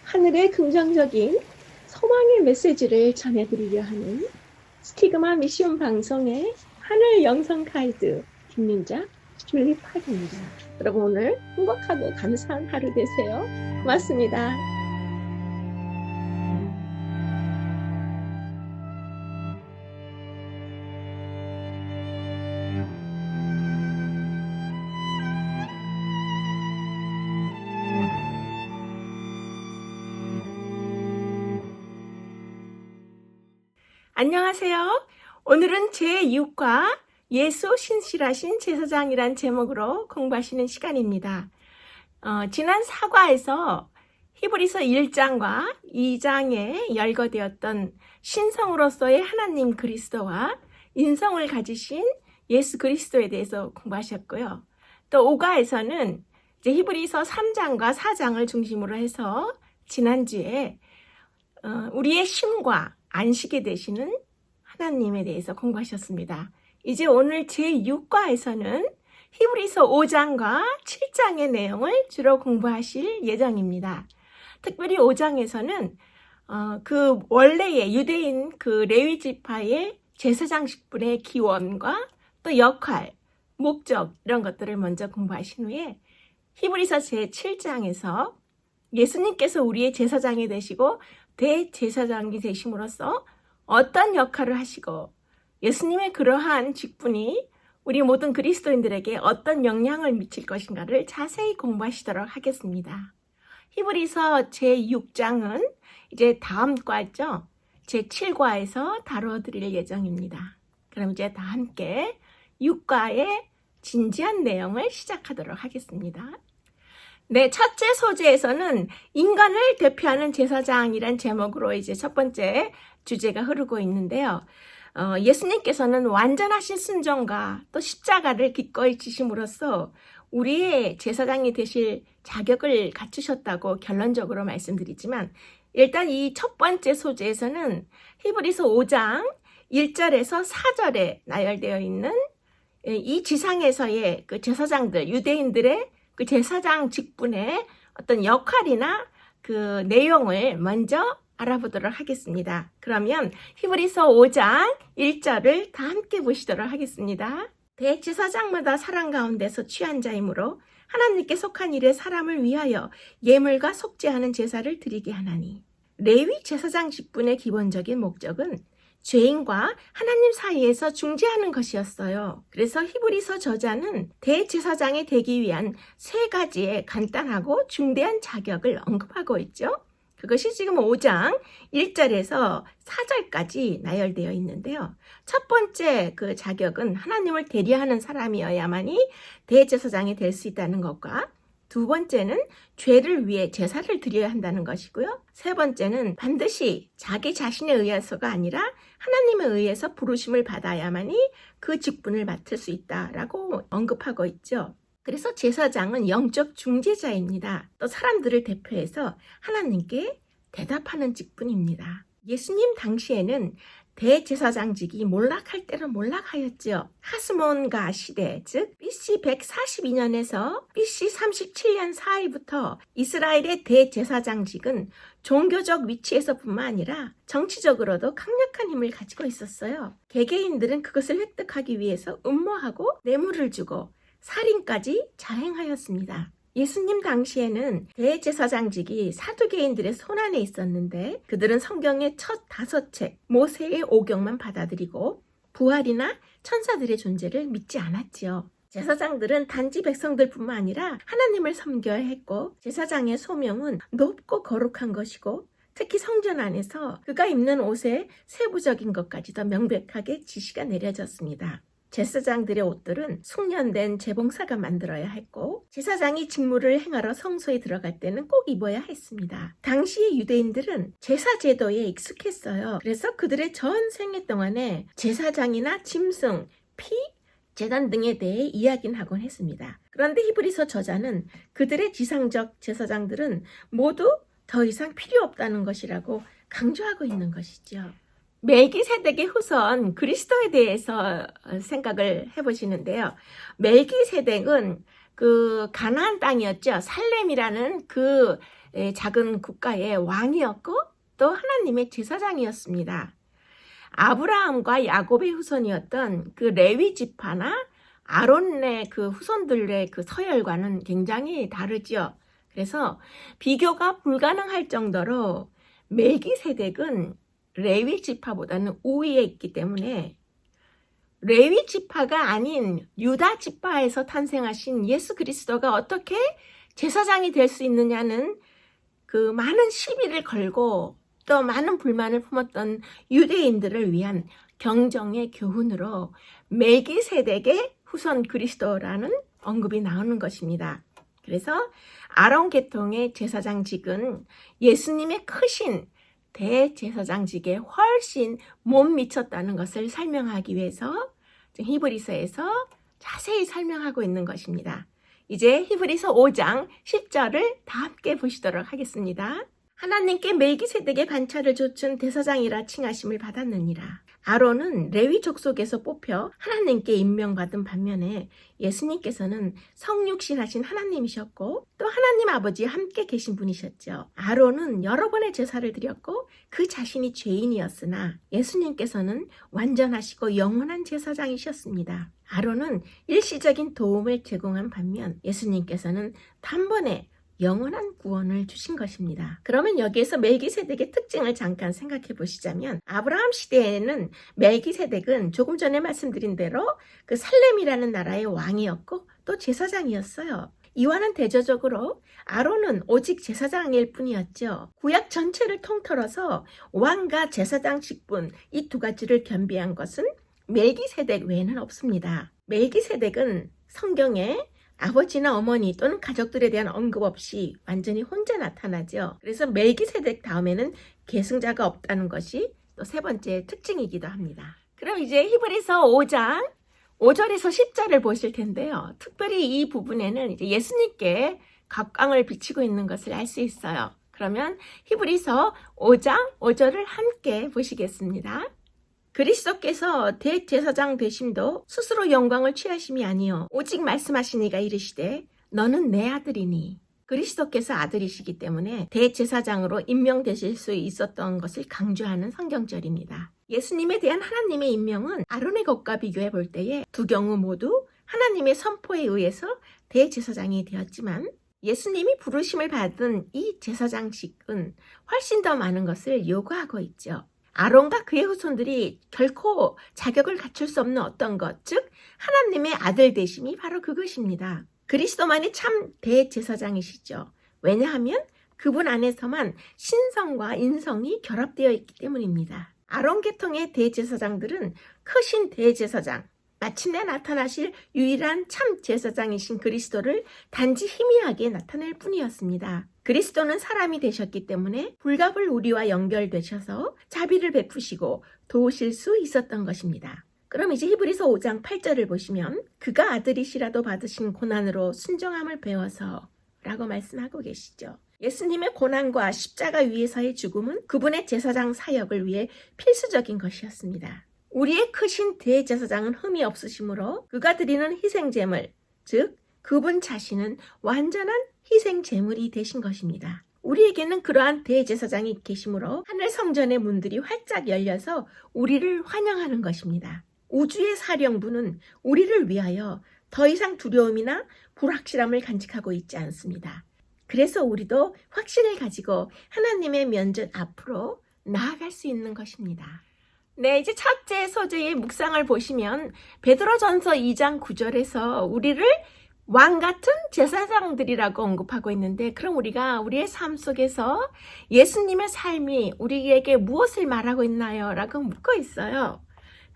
하늘의 긍정적인 소망의 메시지를 전해드리려 하는 스티그마 미션 방송의 하늘 영성 가이드 김민자 줄리팍입니다. 여러분 오늘 행복하고 감사한 하루 되세요. 고맙습니다. 안녕하세요. 오늘은 제6과 예수 신실하신 제사장이란 제목으로 공부하시는 시간입니다. 지난 4과에서 히브리서 1장과 2장에 열거되었던 신성으로서의 하나님 그리스도와 인성을 가지신 예수 그리스도에 대해서 공부하셨고요. 또 5과에서는 이제 히브리서 3장과 4장을 중심으로 해서 지난주에 우리의 쉼과 안식이 되시는 하나님에 대해서 공부하셨습니다. 이제 오늘 제6과에서는 히브리서 5장과 7장의 내용을 주로 공부하실 예정입니다. 특별히 5장에서는 그 원래의 유대인 그 레위 지파의 제사장 직분의 기원과 또 역할, 목적 이런 것들을 먼저 공부하신 후에 히브리서 제7장에서 예수님께서 우리의 제사장이 되시고 대제사장이 되심으로써 어떤 역할을 하시고 예수님의 그러한 직분이 우리 모든 그리스도인들에게 어떤 영향을 미칠 것인가를 자세히 공부하시도록 하겠습니다. 히브리서 제6장은 이제 다음 과죠. 제7과에서 다뤄드릴 예정입니다. 그럼 이제 다 함께 6과의 진지한 내용을 시작하도록 하겠습니다. 네, 첫째 소재에서는 인간을 대표하는 제사장이란 제목으로 이제 첫 번째 주제가 흐르고 있는데요. 예수님께서는 완전하신 순종과 또 십자가를 기꺼이 지심으로써 우리의 제사장이 되실 자격을 갖추셨다고 결론적으로 말씀드리지만 일단 이 첫 번째 소재에서는 히브리서 5장 1절에서 4절에 나열되어 있는 이 지상에서의 그 제사장들, 유대인들의 그 제사장 직분의 어떤 역할이나 그 내용을 먼저 알아보도록 하겠습니다. 그러면 히브리서 5장 1절을 다 함께 보시도록 하겠습니다. 대제사장마다 사랑 가운데서 취한 자이므로 하나님께 속한 일에 사람을 위하여 예물과 속죄하는 제사를 드리게 하나니. 레위 제사장 직분의 기본적인 목적은 죄인과 하나님 사이에서 중재하는 것이었어요. 그래서 히브리서 저자는 대제사장이 되기 위한 세 가지의 간단하고 중대한 자격을 언급하고 있죠. 그것이 지금 5장 1절에서 4절까지 나열되어 있는데요. 첫 번째 그 자격은 하나님을 대리하는 사람이어야만이 대제사장이 될 수 있다는 것과 두 번째는 죄를 위해 제사를 드려야 한다는 것이고요. 세 번째는 반드시 자기 자신에 의해서가 아니라 하나님에 의해서 부르심을 받아야만이 그 직분을 맡을 수 있다라고 언급하고 있죠. 그래서 제사장은 영적 중재자입니다. 또 사람들을 대표해서 하나님께 대답하는 직분입니다. 예수님 당시에는 대제사장직이 몰락할 때는 몰락하였죠. 하스몬가 시대, 즉 BC 142년에서 BC 37년 사이부터 이스라엘의 대제사장직은 종교적 위치에서뿐만 아니라 정치적으로도 강력한 힘을 가지고 있었어요. 개개인들은 그것을 획득하기 위해서 음모하고 뇌물을 주고 살인까지 자행하였습니다. 예수님 당시에는 대제사장직이 사두개인들의 손안에 있었는데 그들은 성경의 첫 5책 모세의 오경만 받아들이고 부활이나 천사들의 존재를 믿지 않았지요. 제사장들은 단지 백성들뿐만 아니라 하나님을 섬겨야 했고 제사장의 소명은 높고 거룩한 것이고 특히 성전 안에서 그가 입는 옷의 세부적인 것까지도 명백하게 지시가 내려졌습니다. 제사장들의 옷들은 숙련된 재봉사가 만들어야 했고 제사장이 직무를 행하러 성소에 들어갈 때는 꼭 입어야 했습니다. 당시의 유대인들은 제사 제도에 익숙했어요. 그래서 그들의 전 생애 동안에 제사장이나 짐승, 피, 제단 등에 대해 이야기는 하곤 했습니다. 그런데 히브리서 저자는 그들의 지상적 제사장들은 모두 더 이상 필요 없다는 것이라고 강조하고 있는 것이죠. 멜기세덱의 후손 그리스도에 대해서 생각을 해보시는데요. 멜기세덱은 그 가나안 땅이었죠. 살렘이라는 그 작은 국가의 왕이었고 또 하나님의 제사장이었습니다. 아브라함과 야곱의 후손이었던 그 레위 지파나 아론의 그 후손들의 그 서열과는 굉장히 다르지요. 그래서 비교가 불가능할 정도로 멜기세덱은 레위 지파보다는 우위에 있기 때문에 레위 지파가 아닌 유다 지파에서 탄생하신 예수 그리스도가 어떻게 제사장이 될 수 있느냐는 그 많은 시비를 걸고 또 많은 불만을 품었던 유대인들을 위한 경정의 교훈으로 멜기세덱의 후손 그리스도라는 언급이 나오는 것입니다. 그래서 아론 계통의 제사장직은 예수님의 크신 대제사장직에 훨씬 못 미쳤다는 것을 설명하기 위해서 히브리서에서 자세히 설명하고 있는 것입니다. 이제 히브리서 5장 10절을 다 함께 보시도록 하겠습니다. 하나님께 멜기세덱의 반차를 조춘 대사장이라 칭하심을 받았느니라. 아론은 레위 족속에서 뽑혀 하나님께 임명받은 반면에 예수님께서는 성육신하신 하나님이셨고 또 하나님 아버지와 함께 계신 분이셨죠. 아론은 여러 번의 제사를 드렸고 그 자신이 죄인이었으나 예수님께서는 완전하시고 영원한 제사장이셨습니다. 아론은 일시적인 도움을 제공한 반면 예수님께서는 단번에 영원한 구원을 주신 것입니다. 그러면 여기에서 멜기세덱의 특징을 잠깐 생각해 보시자면 아브라함 시대에는 멜기세덱은 조금 전에 말씀드린 대로 그 살렘이라는 나라의 왕이었고 또 제사장이었어요. 이와는 대조적으로 아론은 오직 제사장일 뿐이었죠. 구약 전체를 통틀어서 왕과 제사장 직분 이 두 가지를 겸비한 것은 멜기세덱 외에는 없습니다. 멜기세덱은 성경에 아버지나 어머니 또는 가족들에 대한 언급 없이 완전히 혼자 나타나죠. 그래서 멜기세덱 다음에는 계승자가 없다는 것이 또 세 번째 특징이기도 합니다. 그럼 이제 히브리서 5장 5절에서 10절을 보실 텐데요. 특별히 이 부분에는 이제 예수님께 각광을 비치고 있는 것을 알 수 있어요. 그러면 히브리서 5장 5절을 함께 보시겠습니다. 그리스도께서 대제사장 되심도 스스로 영광을 취하심이 아니요 오직 말씀하시니가 이르시되 너는 내 아들이니. 그리스도께서 아들이시기 때문에 대제사장으로 임명되실 수 있었던 것을 강조하는 성경절입니다. 예수님에 대한 하나님의 임명은 아론의 것과 비교해 볼 때에 두 경우 모두 하나님의 선포에 의해서 대제사장이 되었지만 예수님이 부르심을 받은 이 제사장직은 훨씬 더 많은 것을 요구하고 있죠. 아론과 그의 후손들이 결코 자격을 갖출 수 없는 어떤 것, 즉 하나님의 아들 되심이 바로 그것입니다. 그리스도만이 참 대제사장이시죠. 왜냐하면 그분 안에서만 신성과 인성이 결합되어 있기 때문입니다. 아론 계통의 대제사장들은 크신 대제사장, 마침내 나타나실 유일한 참 제사장이신 그리스도를 단지 희미하게 나타낼 뿐이었습니다. 그리스도는 사람이 되셨기 때문에 불갑을 우리와 연결되셔서 자비를 베푸시고 도우실 수 있었던 것입니다. 그럼 이제 히브리서 5장 8절을 보시면 그가 아들이시라도 받으신 고난으로 순종함을 배워서 라고 말씀하고 계시죠. 예수님의 고난과 십자가 위에서의 죽음은 그분의 제사장 사역을 위해 필수적인 것이었습니다. 우리의 크신 대제사장은 흠이 없으시므로 그가 드리는 희생제물, 즉 그분 자신은 완전한 희생제물이 되신 것입니다. 우리에게는 그러한 대제사장이 계시므로 하늘 성전의 문들이 활짝 열려서 우리를 환영하는 것입니다. 우주의 사령부는 우리를 위하여 더 이상 두려움이나 불확실함을 간직하고 있지 않습니다. 그래서 우리도 확신을 가지고 하나님의 면전 앞으로 나아갈 수 있는 것입니다. 네, 이제 첫째 소재의 묵상을 보시면 베드로전서 2장 9절에서 우리를 왕 같은 제사장들이라고 언급하고 있는데, 그럼 우리가 우리의 삶 속에서 예수님의 삶이 우리에게 무엇을 말하고 있나요? 라고 묻고 있어요.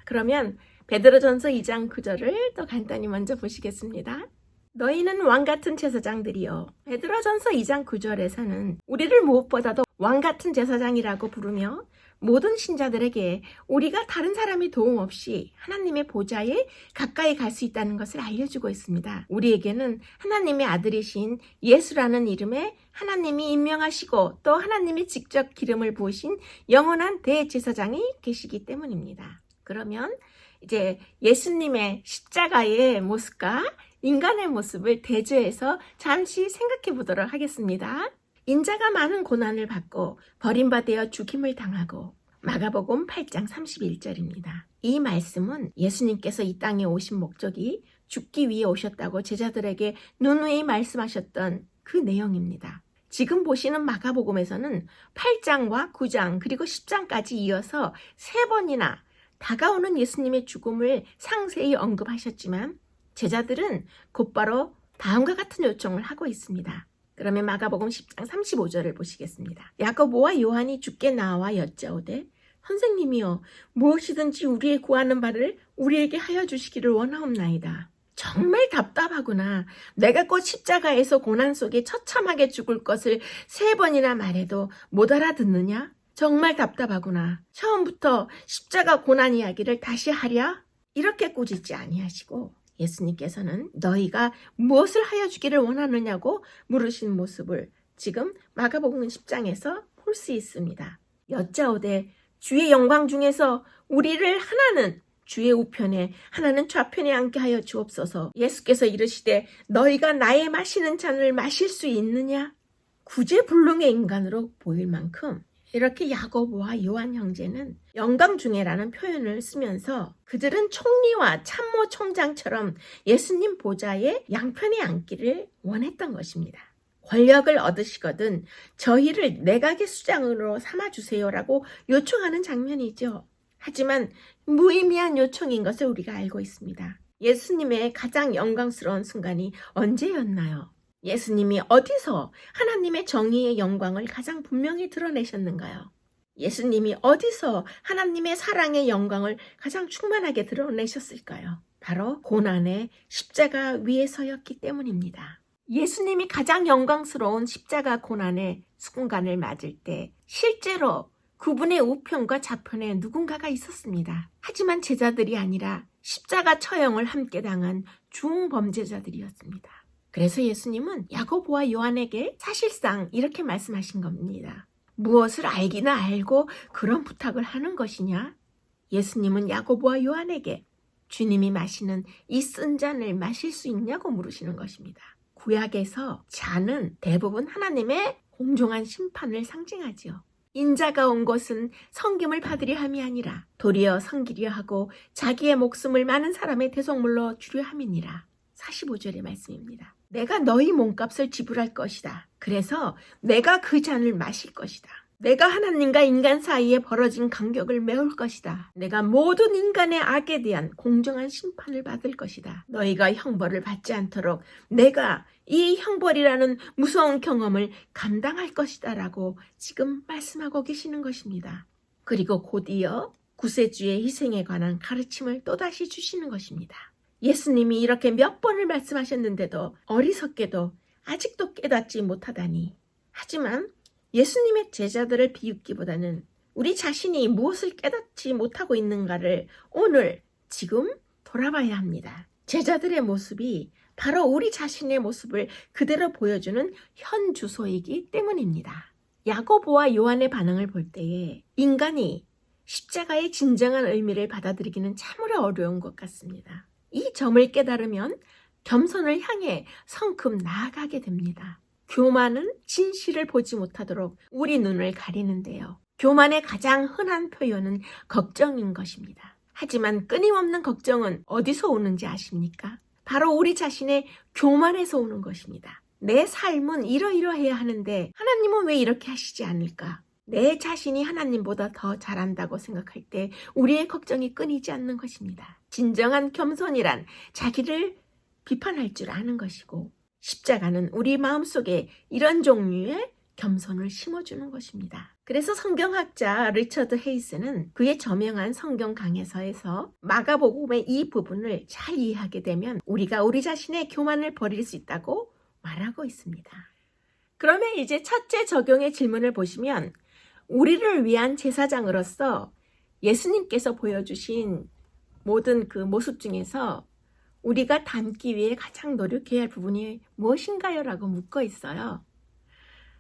그러면 베드로전서 2장 9절을 또 간단히 먼저 보시겠습니다. 너희는 왕 같은 제사장들이요. 베드로전서 2장 9절에서는 우리를 무엇보다도 왕 같은 제사장이라고 부르며 모든 신자들에게 우리가 다른 사람의 도움 없이 하나님의 보좌에 가까이 갈 수 있다는 것을 알려주고 있습니다. 우리에게는 하나님의 아들이신 예수라는 이름에 하나님이 임명하시고 또 하나님이 직접 기름을 부으신 영원한 대제사장이 계시기 때문입니다. 그러면 이제 예수님의 십자가의 모습과 인간의 모습을 대조해서 잠시 생각해 보도록 하겠습니다. 인자가 많은 고난을 받고 버림받아 죽임을 당하고. 마가복음 8장 31절입니다. 이 말씀은 예수님께서 이 땅에 오신 목적이 죽기 위해 오셨다고 제자들에게 누누이 말씀하셨던 그 내용입니다. 지금 보시는 마가복음에서는 8장과 9장 그리고 10장까지 이어서 3번이나 다가오는 예수님의 죽음을 상세히 언급하셨지만 제자들은 곧바로 다음과 같은 요청을 하고 있습니다. 그러면 마가복음 10장 35절을 보시겠습니다. 야고보와 요한이 주께 나와 여짜오되 선생님이여 무엇이든지 우리의 구하는 바를 우리에게 하여 주시기를 원하옵나이다. 정말 답답하구나. 내가 곧 십자가에서 고난 속에 처참하게 죽을 것을 3번이나 말해도 못 알아듣느냐? 정말 답답하구나. 처음부터 십자가 고난 이야기를 다시 하랴? 이렇게 꾸짖지 아니하시고 예수님께서는 너희가 무엇을 하여 주기를 원하느냐고 물으신 모습을 지금 마가복음 10장에서 볼 수 있습니다. 여짜오되 주의 영광 중에서 우리를 하나는 주의 우편에 하나는 좌편에 앉게 하여 주옵소서. 예수께서 이르시되 너희가 나의 마시는 잔을 마실 수 있느냐? 구제불능의 인간으로 보일 만큼 이렇게 야고보와 요한 형제는 영광 중에라는 표현을 쓰면서 그들은 총리와 참모 총장처럼 예수님 보좌의 양편에 앉기를 원했던 것입니다. 권력을 얻으시거든 저희를 내각의 수장으로 삼아주세요라고 요청하는 장면이죠. 하지만 무의미한 요청인 것을 우리가 알고 있습니다. 예수님의 가장 영광스러운 순간이 언제였나요? 예수님이 어디서 하나님의 정의의 영광을 가장 분명히 드러내셨는가요? 예수님이 어디서 하나님의 사랑의 영광을 가장 충만하게 드러내셨을까요? 바로 고난의 십자가 위에서였기 때문입니다. 예수님이 가장 영광스러운 십자가 고난의 순간을 맞을 때 실제로 그분의 우편과 좌편에 누군가가 있었습니다. 하지만 제자들이 아니라 십자가 처형을 함께 당한 중범죄자들이었습니다. 그래서 예수님은 야고보와 요한에게 사실상 이렇게 말씀하신 겁니다. 무엇을 알기나 알고 그런 부탁을 하는 것이냐? 예수님은 야고보와 요한에게 주님이 마시는 이 쓴 잔을 마실 수 있냐고 물으시는 것입니다. 구약에서 잔은 대부분 하나님의 공정한 심판을 상징하지요. 인자가 온 것은 섬김을 받으려 함이 아니라 도리어 섬기려 하고 자기의 목숨을 많은 사람의 대속물로 주려 함이니라. 45절의 말씀입니다. 내가 너희 몸값을 지불할 것이다. 그래서 내가 그 잔을 마실 것이다. 내가 하나님과 인간 사이에 벌어진 간격을 메울 것이다. 내가 모든 인간의 악에 대한 공정한 심판을 받을 것이다. 너희가 형벌을 받지 않도록 내가 이 형벌이라는 무서운 경험을 감당할 것이다 라고 지금 말씀하고 계시는 것입니다. 그리고 곧이어 구세주의 희생에 관한 가르침을 또다시 주시는 것입니다. 예수님이 이렇게 몇 번을 말씀하셨는데도 어리석게도 아직도 깨닫지 못하다니. 하지만 예수님의 제자들을 비웃기보다는 우리 자신이 무엇을 깨닫지 못하고 있는가를 오늘 지금 돌아봐야 합니다. 제자들의 모습이 바로 우리 자신의 모습을 그대로 보여주는 현 주소이기 때문입니다. 야고보와 요한의 반응을 볼 때에 인간이 십자가의 진정한 의미를 받아들이기는 참으로 어려운 것 같습니다. 이 점을 깨달으면 겸손을 향해 성큼 나아가게 됩니다. 교만은 진실을 보지 못하도록 우리 눈을 가리는데요. 교만의 가장 흔한 표현은 걱정인 것입니다. 하지만 끊임없는 걱정은 어디서 오는지 아십니까? 바로 우리 자신의 교만에서 오는 것입니다. 내 삶은 이러이러해야 하는데 하나님은 왜 이렇게 하시지 않을까? 내 자신이 하나님보다 더 잘한다고 생각할 때 우리의 걱정이 끊이지 않는 것입니다. 진정한 겸손이란 자기를 비판할 줄 아는 것이고 십자가는 우리 마음속에 이런 종류의 겸손을 심어주는 것입니다. 그래서 성경학자 리처드 헤이스는 그의 저명한 성경 강해서에서 마가복음의 이 부분을 잘 이해하게 되면 우리가 우리 자신의 교만을 버릴 수 있다고 말하고 있습니다. 그러면 이제 첫째 적용의 질문을 보시면 우리를 위한 제사장으로서 예수님께서 보여주신 모든 그 모습 중에서 우리가 닮기 위해 가장 노력해야 할 부분이 무엇인가요? 라고 묻고 있어요.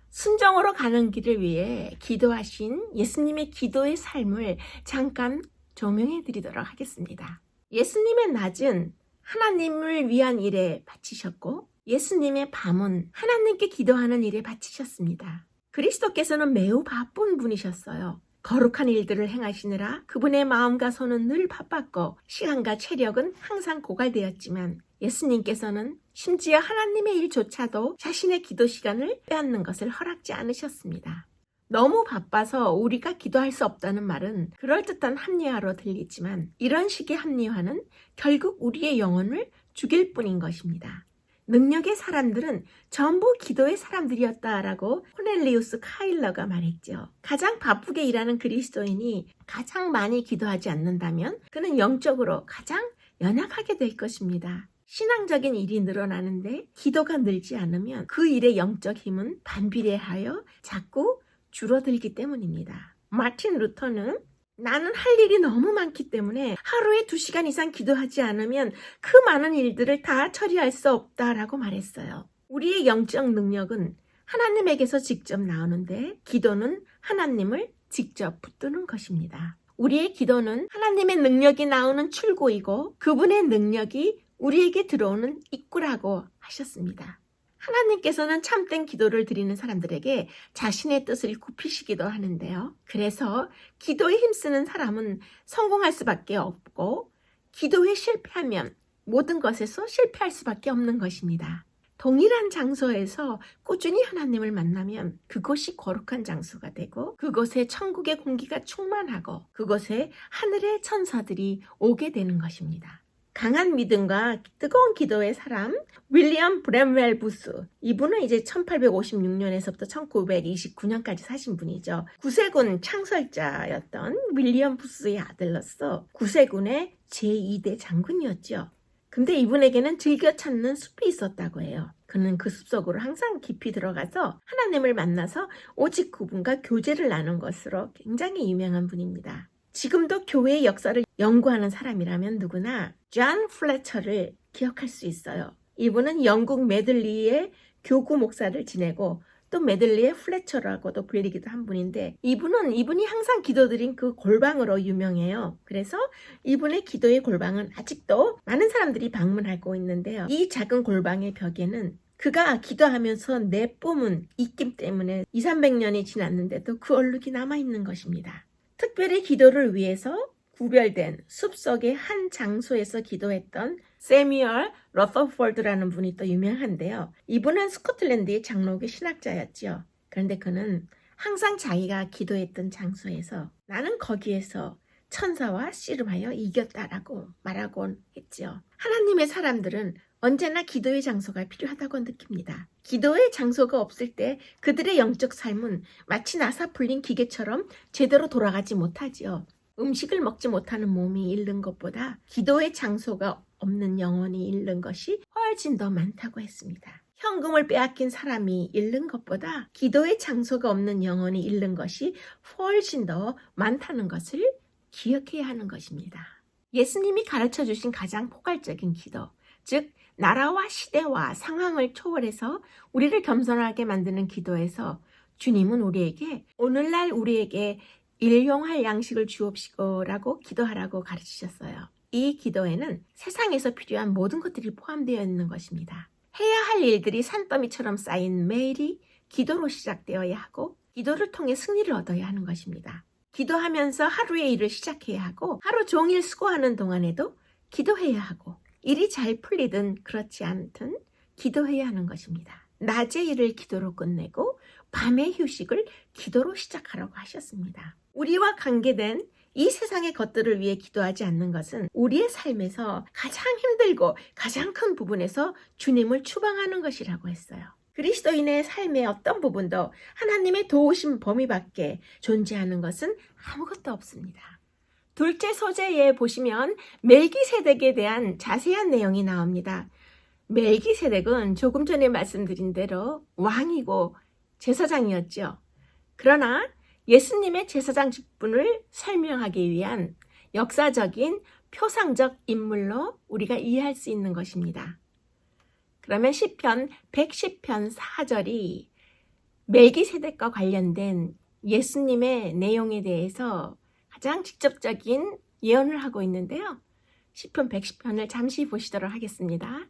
순종으로 가는 길을 위해 기도하신 예수님의 기도의 삶을 잠깐 조명해 드리도록 하겠습니다. 예수님의 낮은 하나님을 위한 일에 바치셨고 예수님의 밤은 하나님께 기도하는 일에 바치셨습니다. 그리스도께서는 매우 바쁜 분이셨어요. 거룩한 일들을 행하시느라 그분의 마음과 손은 늘 바빴고 시간과 체력은 항상 고갈되었지만 예수님께서는 심지어 하나님의 일조차도 자신의 기도 시간을 빼앗는 것을 허락지 않으셨습니다. 너무 바빠서 우리가 기도할 수 없다는 말은 그럴듯한 합리화로 들리지만 이런 식의 합리화는 결국 우리의 영혼을 죽일 뿐인 것입니다. 능력의 사람들은 전부 기도의 사람들이었다라고 코넬리우스 카일러가 말했죠. 가장 바쁘게 일하는 그리스도인이 가장 많이 기도하지 않는다면 그는 영적으로 가장 연약하게 될 것입니다. 신앙적인 일이 늘어나는데 기도가 늘지 않으면 그 일의 영적 힘은 반비례하여 자꾸 줄어들기 때문입니다. 마틴 루터는 나는 할 일이 너무 많기 때문에 하루에 2시간 이상 기도하지 않으면 그 많은 일들을 다 처리할 수 없다라고 말했어요. 우리의 영적 능력은 하나님에게서 직접 나오는데 기도는 하나님을 직접 붙드는 것입니다. 우리의 기도는 하나님의 능력이 나오는 출구이고 그분의 능력이 우리에게 들어오는 입구라고 하셨습니다. 하나님께서는 참된 기도를 드리는 사람들에게 자신의 뜻을 굽히시기도 하는데요. 그래서 기도에 힘쓰는 사람은 성공할 수밖에 없고 기도에 실패하면 모든 것에서 실패할 수밖에 없는 것입니다. 동일한 장소에서 꾸준히 하나님을 만나면 그곳이 거룩한 장소가 되고 그곳에 천국의 공기가 충만하고 그곳에 하늘의 천사들이 오게 되는 것입니다. 강한 믿음과 뜨거운 기도의 사람 윌리엄 브램웰 부스, 이분은 이제 1856년에서부터 1929년까지 사신 분이죠. 구세군 창설자였던 윌리엄 부스의 아들로서 구세군의 제2대 장군이었죠. 근데 이분에게는 즐겨 찾는 숲이 있었다고 해요. 그는 그 숲속으로 항상 깊이 들어가서 하나님을 만나서 오직 그분과 교제를 나눈 것으로 굉장히 유명한 분입니다. 지금도 교회의 역사를 연구하는 사람이라면 누구나 존 플래처를 기억할 수 있어요. 이분은 영국 메들리의 교구 목사를 지내고 또 메들리의 플래처라고도 불리기도 한 분인데 이분이 항상 기도드린 그 골방으로 유명해요. 그래서 이분의 기도의 골방은 아직도 많은 사람들이 방문하고 있는데요. 이 작은 골방의 벽에는 그가 기도하면서 내뿜은 입김 때문에 200~300년이 지났는데도 그 얼룩이 남아있는 것입니다. 특별히 기도를 위해서 구별된 숲속의 한 장소에서 기도했던 세뮤얼 러더폴드라는 분이 또 유명한데요. 이분은 스코틀랜드의 장로교 신학자였죠. 그런데 그는 항상 자기가 기도했던 장소에서 나는 거기에서 천사와 씨름하여 이겼다라고 말하곤 했죠. 하나님의 사람들은 언제나 기도의 장소가 필요하다고 느낍니다. 기도의 장소가 없을 때 그들의 영적 삶은 마치 나사 풀린 기계처럼 제대로 돌아가지 못하지요. 음식을 먹지 못하는 몸이 잃는 것보다 기도의 장소가 없는 영혼이 잃는 것이 훨씬 더 많다고 했습니다. 현금을 빼앗긴 사람이 잃는 것보다 기도의 장소가 없는 영혼이 잃는 것이 훨씬 더 많다는 것을 기억해야 하는 것입니다. 예수님이 가르쳐 주신 가장 포괄적인 기도, 즉 나라와 시대와 상황을 초월해서 우리를 겸손하게 만드는 기도에서 주님은 우리에게 오늘날 우리에게 일용할 양식을 주옵시고라고 기도하라고 가르치셨어요. 이 기도에는 세상에서 필요한 모든 것들이 포함되어 있는 것입니다. 해야 할 일들이 산더미처럼 쌓인 매일이 기도로 시작되어야 하고 기도를 통해 승리를 얻어야 하는 것입니다. 기도하면서 하루의 일을 시작해야 하고 하루 종일 수고하는 동안에도 기도해야 하고 일이 잘 풀리든 그렇지 않든 기도해야 하는 것입니다. 낮의 일을 기도로 끝내고 밤의 휴식을 기도로 시작하라고 하셨습니다. 우리와 관계된 이 세상의 것들을 위해 기도하지 않는 것은 우리의 삶에서 가장 힘들고 가장 큰 부분에서 주님을 추방하는 것이라고 했어요. 그리스도인의 삶의 어떤 부분도 하나님의 도우심 범위 밖에 존재하는 것은 아무것도 없습니다. 둘째 소재에 보시면 멜기세덱에 대한 자세한 내용이 나옵니다. 멜기세덱은 조금 전에 말씀드린 대로 왕이고 제사장이었죠. 그러나 예수님의 제사장 직분을 설명하기 위한 역사적인 표상적 인물로 우리가 이해할 수 있는 것입니다. 그러면 시편 110편 4절이 멜기세덱과 관련된 예수님의 내용에 대해서 가장 직접적인 예언을 하고 있는데요. 시편 110편을 잠시 보시도록 하겠습니다.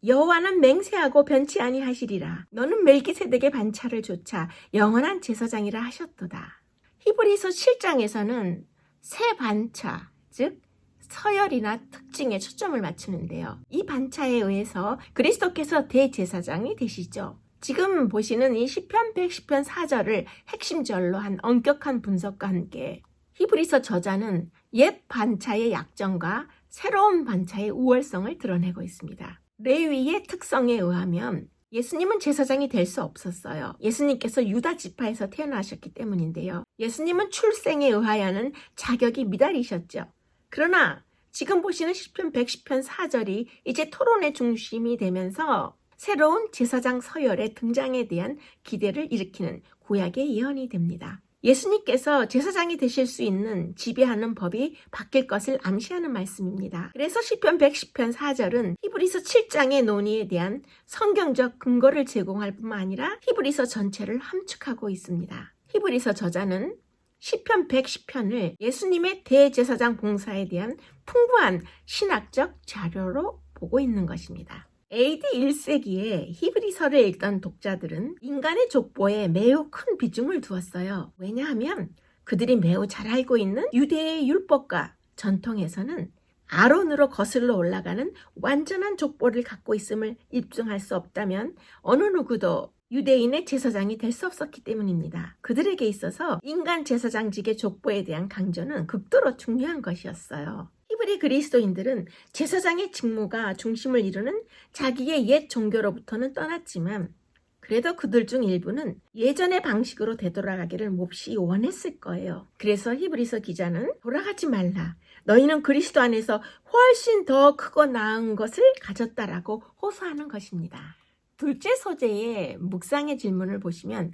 여호와는 맹세하고 변치 아니하시리라. 너는 멜기세덱의 반차를 조차 영원한 제사장이라 하셨도다. 히브리서 7장에서는 새 반차, 즉 서열이나 특징에 초점을 맞추는데요. 이 반차에 의해서 그리스도께서 대제사장이 되시죠. 지금 보시는 이 시편 110편 4절을 핵심절로 한 엄격한 분석과 함께 히브리서 저자는 옛 반차의 약점과 새로운 반차의 우월성을 드러내고 있습니다. 레위의 특성에 의하면 예수님은 제사장이 될 수 없었어요. 예수님께서 유다 지파에서 태어나셨기 때문인데요. 예수님은 출생에 의하여는 자격이 미달이셨죠. 그러나 지금 보시는 시편 110편 4절이 이제 토론의 중심이 되면서 새로운 제사장 서열의 등장에 대한 기대를 일으키는 구약의 예언이 됩니다. 예수님께서 제사장이 되실 수 있는 지배하는 법이 바뀔 것을 암시하는 말씀입니다. 그래서 시편 110편 4절은 히브리서 7장의 논의에 대한 성경적 근거를 제공할 뿐만 아니라 히브리서 전체를 함축하고 있습니다. 히브리서 저자는 시편 110편을 예수님의 대제사장 봉사에 대한 풍부한 신학적 자료로 보고 있는 것입니다. AD 1세기에 히브리서를 읽던 독자들은 인간의 족보에 매우 큰 비중을 두었어요. 왜냐하면 그들이 매우 잘 알고 있는 유대의 율법과 전통에서는 아론으로 거슬러 올라가는 완전한 족보를 갖고 있음을 입증할 수 없다면 어느 누구도 유대인의 제사장이 될 수 없었기 때문입니다. 그들에게 있어서 인간 제사장직의 족보에 대한 강조는 극도로 중요한 것이었어요. 히브리 그리스도인들은 제사장의 직무가 중심을 이루는 자기의 옛 종교로부터는 떠났지만 그래도 그들 중 일부는 예전의 방식으로 되돌아가기를 몹시 원했을 거예요. 그래서 히브리서 기자는 돌아가지 말라. 너희는 그리스도 안에서 훨씬 더 크고 나은 것을 가졌다라고 호소하는 것입니다. 둘째 소재의 묵상의 질문을 보시면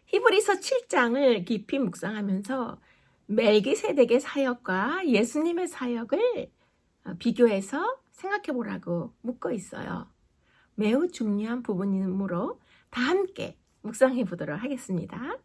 히브리서 7장을 깊이 묵상하면서 멜기세덱의 사역과 예수님의 사역을 비교해서 생각해 보라고 묻고 있어요. 매우 중요한 부분이므로 다 함께 묵상해 보도록 하겠습니다.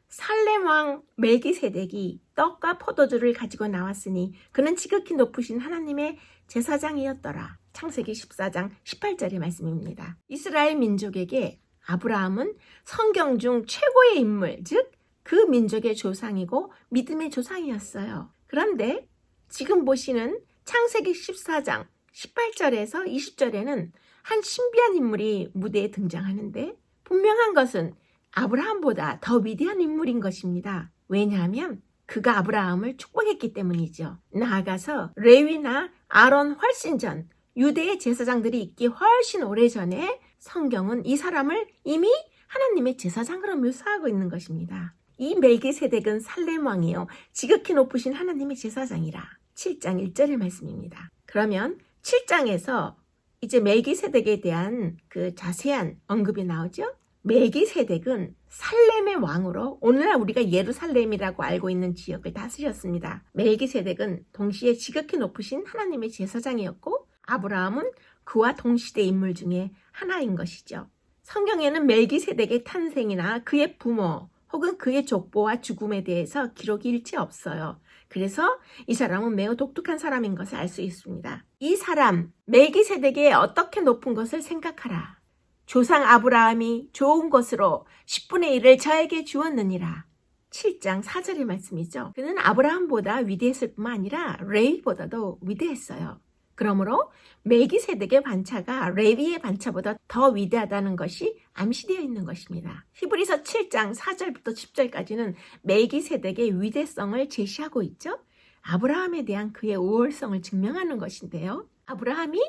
살렘 왕 멜기세덱이 떡과 포도주를 가지고 나왔으니 그는 지극히 높으신 하나님의 제사장이었더라. 창세기 14장 18절의 말씀입니다. 이스라엘 민족에게 아브라함은 성경 중 최고의 인물, 즉 그 민족의 조상이고 믿음의 조상이었어요. 그런데 지금 보시는 창세기 14장 18절에서 20절에는 한 신비한 인물이 무대에 등장하는데 분명한 것은 아브라함보다 더 위대한 인물인 것입니다. 왜냐하면 그가 아브라함을 축복했기 때문이죠. 나아가서 레위나 아론 훨씬 전 유대의 제사장들이 있기 훨씬 오래전에 성경은 이 사람을 이미 하나님의 제사장으로 묘사하고 있는 것입니다. 이 멜기세덱은 살렘 왕이요 지극히 높으신 하나님의 제사장이라. 7장 1절의 말씀입니다. 그러면 7장에서 이제 멜기세덱에 대한 그 자세한 언급이 나오죠. 멜기세덱은 살렘의 왕으로 오늘날 우리가 예루살렘이라고 알고 있는 지역을 다스렸습니다. 멜기세덱은 동시에 지극히 높으신 하나님의 제사장이었고 아브라함은 그와 동시대 인물 중에 하나인 것이죠. 성경에는 멜기세덱의 탄생이나 그의 부모 혹은 그의 족보와 죽음에 대해서 기록이 일체 없어요. 그래서 이 사람은 매우 독특한 사람인 것을 알 수 있습니다. 이 사람 멜기세덱의 어떻게 높은 것을 생각하라. 조상 아브라함이 좋은 것으로 10분의 1을 저에게 주었느니라. 7장 4절의 말씀이죠. 그는 아브라함보다 위대했을 뿐만 아니라 레위보다도 위대했어요. 그러므로 멜기세덱의 반차가 레위의 반차보다 더 위대하다는 것이 암시되어 있는 것입니다. 히브리서 7장 4절부터 10절까지는 멜기세덱의 위대성을 제시하고 있죠. 아브라함에 대한 그의 우월성을 증명하는 것인데요. 아브라함이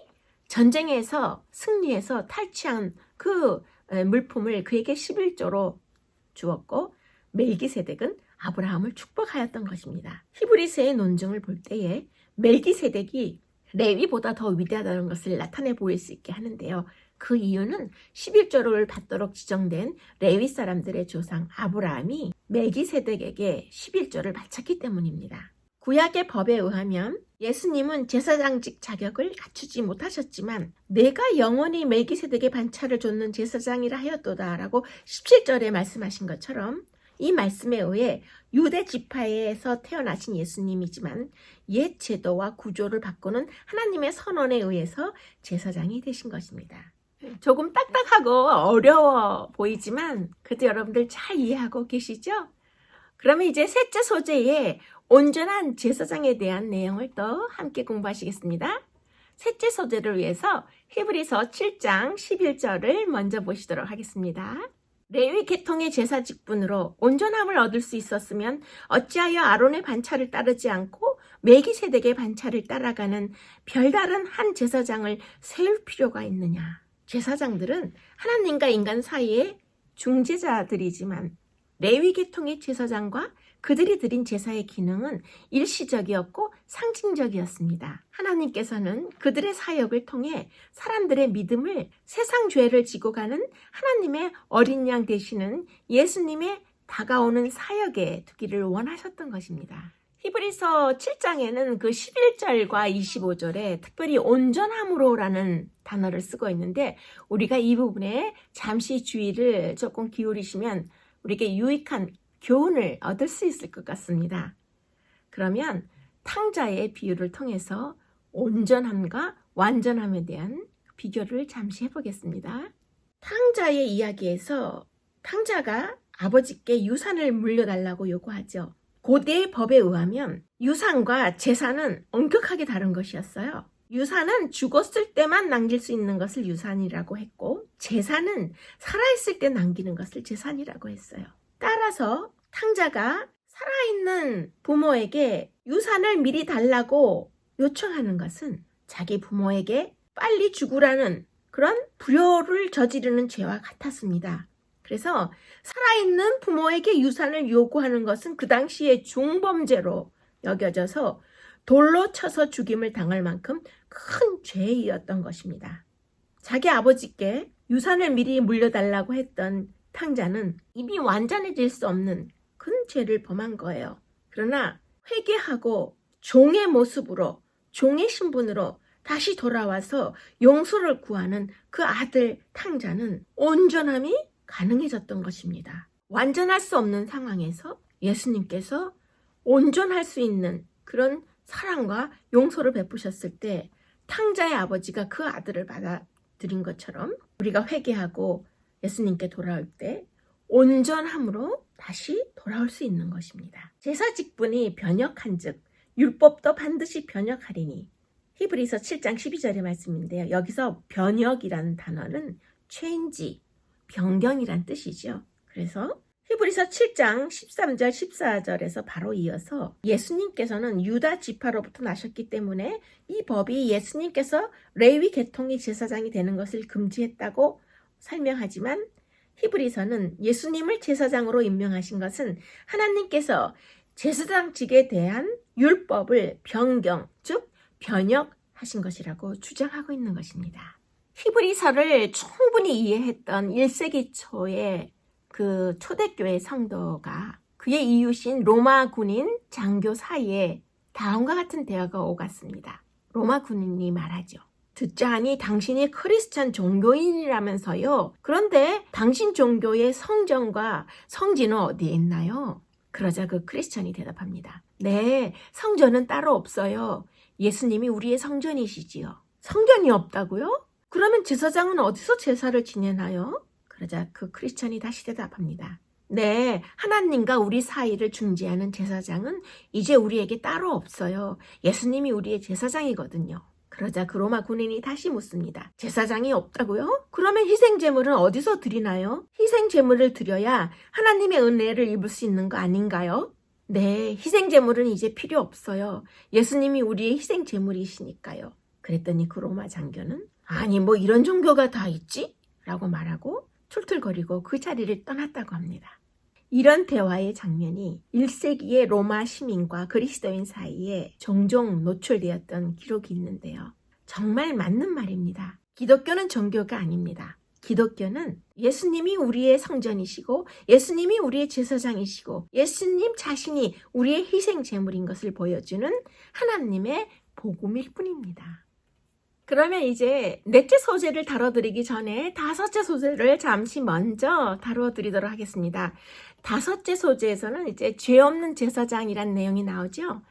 전쟁에서 승리해서 탈취한 그 물품을 그에게 11조로 주었고 멜기세덱은 아브라함을 축복하였던 것입니다. 히브리서의 논증을 볼 때에 멜기세덱이 레위보다 더 위대하다는 것을 나타내 보일 수 있게 하는데요. 그 이유는 11조를 받도록 지정된 레위 사람들의 조상 아브라함이 멜기세덱에게 11조를 바쳤기 때문입니다. 구약의 법에 의하면 예수님은 제사장직 자격을 갖추지 못하셨지만 내가 영원히 멜기세덱의 반차를 줬는 제사장이라 하였도다 라고 17절에 말씀하신 것처럼 이 말씀에 의해 유대 지파에서 태어나신 예수님이지만 옛 제도와 구조를 바꾸는 하나님의 선언에 의해서 제사장이 되신 것입니다. 조금 딱딱하고 어려워 보이지만 그래도 여러분들 잘 이해하고 계시죠? 그러면 이제 셋째 소재의 온전한 제사장에 대한 내용을 또 함께 공부하시겠습니다. 셋째 소재를 위해서 히브리서 7장 11절을 먼저 보시도록 하겠습니다. 레위 계통의 제사 직분으로 온전함을 얻을 수 있었으면 어찌하여 아론의 반차를 따르지 않고 멜기세덱의 반차를 따라가는 별다른 한 제사장을 세울 필요가 있느냐. 제사장들은 하나님과 인간 사이의 중재자들이지만 레위 계통의 제사장과 그들이 드린 제사의 기능은 일시적이었고 상징적이었습니다. 하나님께서는 그들의 사역을 통해 사람들의 믿음을 세상 죄를 지고 가는 하나님의 어린 양 되시는 예수님의 다가오는 사역에 두기를 원하셨던 것입니다. 히브리서 7장에는 그 11절과 25절에 특별히 온전함으로라는 단어를 쓰고 있는데 우리가 이 부분에 잠시 주의를 조금 기울이시면 우리에게 유익한 교훈을 얻을 수 있을 것 같습니다. 그러면 탕자의 비유를 통해서 온전함과 완전함에 대한 비교를 잠시 해보겠습니다. 탕자의 이야기에서 탕자가 아버지께 유산을 물려달라고 요구하죠. 고대의 법에 의하면 유산과 재산은 엄격하게 다른 것이었어요. 유산은 죽었을 때만 남길 수 있는 것을 유산이라고 했고 재산은 살아있을 때 남기는 것을 재산이라고 했어요. 따라서 탕자가 살아있는 부모에게 유산을 미리 달라고 요청하는 것은 자기 부모에게 빨리 죽으라는 그런 불효를 저지르는 죄와 같았습니다. 그래서 살아있는 부모에게 유산을 요구하는 것은 그 당시에 중범죄로 여겨져서 돌로 쳐서 죽임을 당할 만큼 큰 죄이었던 것입니다. 자기 아버지께 유산을 미리 물려달라고 했던 탕자는 이미 완전해질 수 없는 큰 죄를 범한 거예요. 그러나 회개하고 종의 모습으로, 종의 신분으로 다시 돌아와서 용서를 구하는 그 아들 탕자는 온전함이 가능해졌던 것입니다. 완전할 수 없는 상황에서 예수님께서 온전할 수 있는 그런 사랑과 용서를 베푸셨을 때 탕자의 아버지가 그 아들을 받아들인 것처럼 우리가 회개하고 예수님께 돌아올 때 온전함으로 다시 돌아올 수 있는 것입니다. 제사 직분이 변역한 즉 율법도 반드시 변역하리니 히브리서 7장 12절의 말씀인데요. 여기서 변역이라는 단어는 change, 변경이란 뜻이죠. 그래서 히브리서 7장 13절 14절에서 바로 이어서 예수님께서는 유다 지파로부터 나셨기 때문에 이 법이 예수님께서 레위 계통의 제사장이 되는 것을 금지했다고 설명하지만 히브리서는 예수님을 제사장으로 임명하신 것은 하나님께서 제사장직에 대한 율법을 변경, 즉 변역하신 것이라고 주장하고 있는 것입니다. 히브리서를 충분히 이해했던 1세기 초에 그 초대교회 성도가 그의 이웃인 로마 군인 장교 사이에 다음과 같은 대화가 오갔습니다. 로마 군인이 말하죠. 듣자 하니 당신이 크리스찬 종교인이라면서요. 그런데 당신 종교의 성전과 성지는 어디에 있나요? 그러자 그 크리스찬이 대답합니다. 네, 성전은 따로 없어요. 예수님이 우리의 성전이시지요. 성전이 없다고요? 그러면 제사장은 어디서 제사를 지내나요? 그러자 그 크리스찬이 다시 대답합니다. 네, 하나님과 우리 사이를 중재하는 제사장은 이제 우리에게 따로 없어요. 예수님이 우리의 제사장이거든요. 그러자 그 로마 군인이 다시 묻습니다. 제사장이 없다고요? 그러면 희생제물은 어디서 드리나요? 희생제물을 드려야 하나님의 은혜를 입을 수 있는 거 아닌가요? 네, 희생제물은 이제 필요 없어요. 예수님이 우리의 희생제물이시니까요. 그랬더니 그 로마 장교는 아니 뭐 이런 종교가 다 있지? 라고 말하고 툴툴거리고 그 자리를 떠났다고 합니다. 이런 대화의 장면이 1세기의 로마 시민과 그리스도인 사이에 종종 노출되었던 기록이 있는데요. 정말 맞는 말입니다. 기독교는 종교가 아닙니다. 기독교는 예수님이 우리의 성전이시고 예수님이 우리의 제사장이시고 예수님 자신이 우리의 희생 제물인 것을 보여주는 하나님의 복음일 뿐입니다. 그러면 이제 넷째 소재를 다뤄드리기 전에 다섯째 소재를 잠시 먼저 다뤄드리도록 하겠습니다. 다섯째 소재에서는 이제 죄 없는 제사장이란 내용이 나오죠.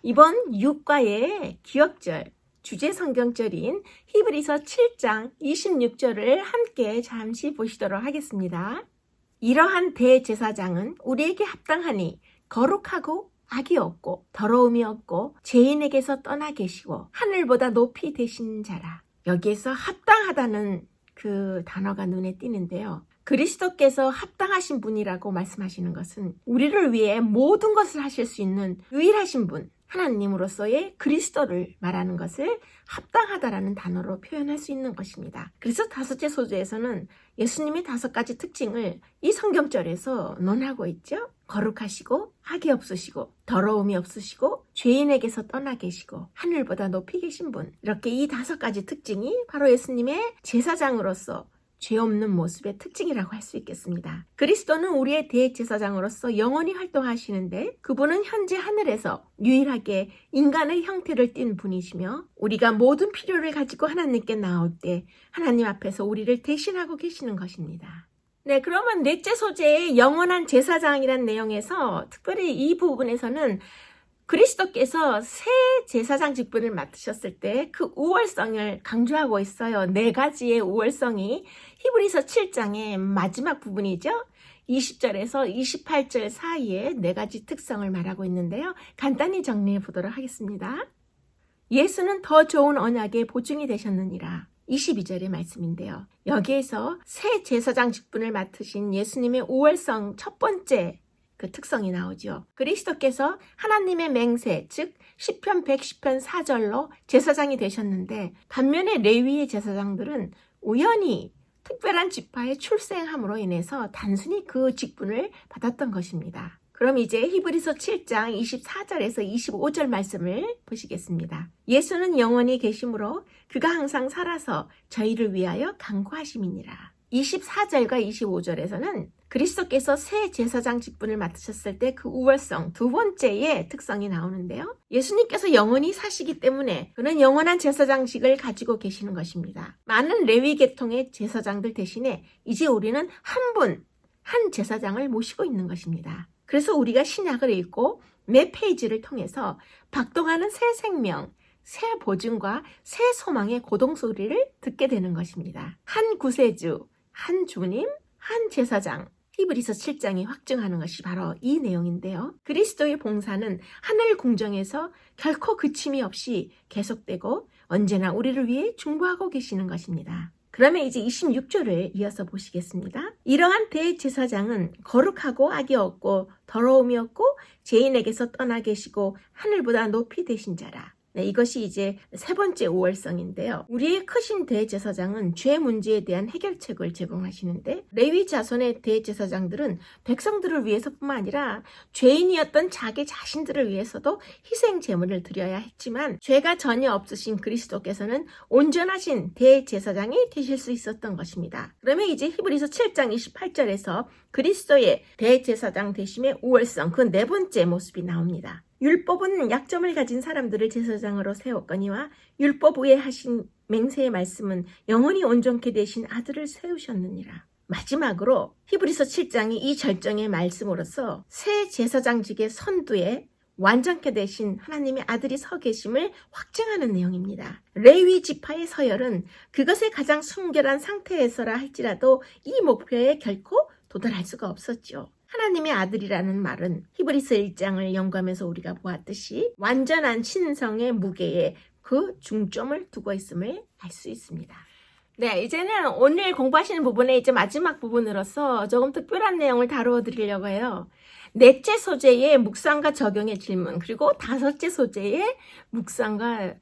이번 육과의 기억절, 주제 성경절인 히브리서 7장 26절을 함께 잠시 보시도록 하겠습니다. 이러한 대제사장은 우리에게 합당하니 거룩하고 악이 없고 더러움이 없고 죄인에게서 떠나 계시고 하늘보다 높이 되신 자라. 여기에서 합당하다는 그 단어가 눈에 띄는데요. 그리스도께서 합당하신 분이라고 말씀하시는 것은 우리를 위해 모든 것을 하실 수 있는 유일하신 분, 하나님으로서의 그리스도를 말하는 것을 합당하다라는 단어로 표현할 수 있는 것입니다. 그래서 다섯째 소재에서는 예수님의 5가지 특징을 이 성경절에서 논하고 있죠. 거룩하시고 악이 없으시고 더러움이 없으시고 죄인에게서 떠나 계시고 하늘보다 높이 계신 분, 이렇게 이 5가지 특징이 바로 예수님의 제사장으로서 죄 없는 모습의 특징이라고 할 수 있겠습니다. 그리스도는 우리의 대제사장으로서 영원히 활동하시는데 그분은 현재 하늘에서 유일하게 인간의 형태를 띈 분이시며 우리가 모든 필요를 가지고 하나님께 나올 때 하나님 앞에서 우리를 대신하고 계시는 것입니다. 네, 그러면 넷째 소재의 영원한 제사장이란 내용에서 특별히 이 부분에서는 그리스도께서 새 제사장 직분을 맡으셨을 때 그 우월성을 강조하고 있어요. 4가지의 우월성이 히브리서 7장의 마지막 부분이죠. 20절에서 28절 사이에 4가지 특성을 말하고 있는데요. 간단히 정리해 보도록 하겠습니다. 예수는 더 좋은 언약의 보증이 되셨느니라. 22절의 말씀인데요. 여기에서 새 제사장 직분을 맡으신 예수님의 우월성 첫 번째 그 특성이 나오죠. 그리스도께서 하나님의 맹세, 즉 시편 110편 4절로 제사장이 되셨는데 반면에 레위의 제사장들은 우연히 특별한 지파에 출생함으로 인해서 단순히 그 직분을 받았던 것입니다. 그럼 이제 히브리서 7장 24절에서 25절 말씀을 보시겠습니다. 예수는 영원히 계심으로 그가 항상 살아서 저희를 위하여 간구하심이니라. 24절과 25절에서는 그리스도께서 새 제사장 직분을 맡으셨을 때 그 우월성 두 번째의 특성이 나오는데요. 예수님께서 영원히 사시기 때문에 그는 영원한 제사장직을 가지고 계시는 것입니다. 많은 레위 계통의 제사장들 대신에 이제 우리는 한 제사장을 모시고 있는 것입니다. 그래서 우리가 신약을 읽고 매 페이지를 통해서 박동하는 새 생명, 새 보증과 새 소망의 고동소리를 듣게 되는 것입니다. 한 구세주, 한 주님, 한 제사장, 히브리서 7장이 확증하는 것이 바로 이 내용인데요. 그리스도의 봉사는 하늘 궁정에서 결코 그침이 없이 계속되고 언제나 우리를 위해 중보하고 계시는 것입니다. 그러면 이제 26절을 이어서 보시겠습니다. 이러한 대제사장은 거룩하고 악이 없고 더러움이 없고 죄인에게서 떠나 계시고 하늘보다 높이 되신 자라. 네, 이것이 이제 세 번째 우월성인데요. 우리의 크신 대제사장은 죄 문제에 대한 해결책을 제공하시는데 레위 자손의 대제사장들은 백성들을 위해서뿐만 아니라 죄인이었던 자기 자신들을 위해서도 희생 제물을 드려야 했지만 죄가 전혀 없으신 그리스도께서는 온전하신 대제사장이 되실 수 있었던 것입니다. 그러면 이제 히브리서 7장 28절에서 그리스도의 대제사장 되심의 우월성, 그 네 번째 모습이 나옵니다. 율법은 약점을 가진 사람들을 제사장으로 세웠거니와 율법 위에 하신 맹세의 말씀은 영원히 온전케 되신 아들을 세우셨느니라. 마지막으로 히브리서 7장이 이 절정의 말씀으로서 새 제사장직의 선두에 완전케 되신 하나님의 아들이 서 계심을 확증하는 내용입니다. 레위 지파의 서열은 그것의 가장 순결한 상태에서라 할지라도 이 목표에 결코 도달할 수가 없었죠. 하나님의 아들이라는 말은 히브리서 1장을 연구하면서 우리가 보았듯이 완전한 신성의 무게에 그 중점을 두고 있음을 알 수 있습니다. 네, 이제는 오늘 공부하시는 부분의 이제 마지막 부분으로서 조금 특별한 내용을 다루어 드리려고 해요. 넷째 소재의 묵상과 적용의 질문, 그리고 다섯째 소재의 묵상과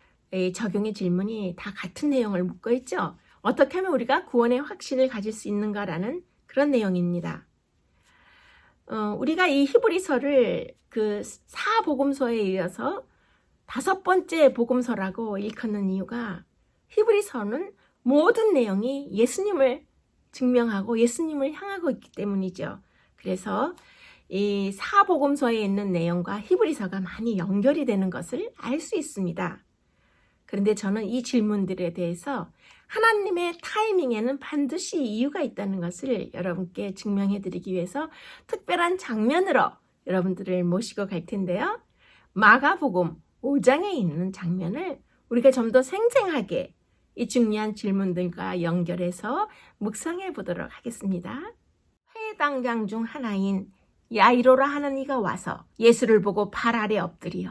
적용의 질문이 다 같은 내용을 묻고 있죠. 어떻게 하면 우리가 구원의 확신을 가질 수 있는가라는 그런 내용입니다. 우리가 이 히브리서를 그 사복음서에 이어서 5번째 복음서라고 일컫는 이유가 히브리서는 모든 내용이 예수님을 증명하고 예수님을 향하고 있기 때문이죠. 그래서 이 사복음서에 있는 내용과 히브리서가 많이 연결이 되는 것을 알 수 있습니다. 그런데 저는 이 질문들에 대해서 하나님의 타이밍에는 반드시 이유가 있다는 것을 여러분께 증명해 드리기 위해서 특별한 장면으로 여러분들을 모시고 갈 텐데요. 마가복음 5장에 있는 장면을 우리가 좀 더 생생하게 이 중요한 질문들과 연결해서 묵상해 보도록 하겠습니다. 회당장 중 하나인 야이로라 하는 이가 와서 예수를 보고 발 아래 엎드려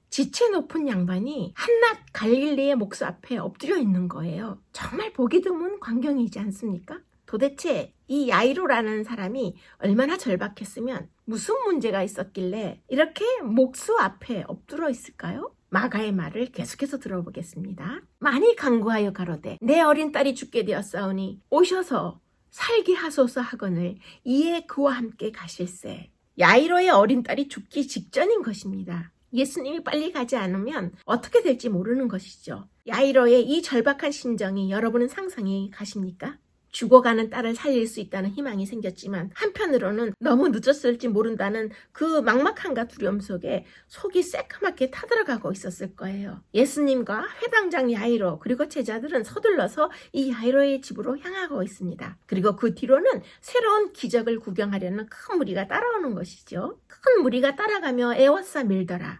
지체 높은 양반이 한낱 갈릴리의 목수 앞에 엎드려 있는 거예요. 정말 보기 드문 광경이지 않습니까? 도대체 이 야이로라는 사람이 얼마나 절박했으면 무슨 문제가 있었길래 이렇게 목수 앞에 엎드려 있을까요? 마가의 말을 계속해서 들어보겠습니다. 많이 간구하여 가로되 내 어린 딸이 죽게 되었사오니 오셔서 살게 하소서 하거늘 이에 그와 함께 가실세. 야이로의 어린 딸이 죽기 직전인 것입니다. 예수님이 빨리 가지 않으면 어떻게 될지 모르는 것이죠. 야이로의 이 절박한 심정이 여러분은 상상이 가십니까? 죽어가는 딸을 살릴 수 있다는 희망이 생겼지만 한편으로는 너무 늦었을지 모른다는 그 막막함과 두려움 속에 속이 새까맣게 타들어가고 있었을 거예요. 예수님과 회당장 야이로 그리고 제자들은 서둘러서 이 야이로의 집으로 향하고 있습니다. 그리고 그 뒤로는 새로운 기적을 구경하려는 큰 무리가 따라오는 것이죠. 큰 무리가 따라가며 에워싸 밀더라.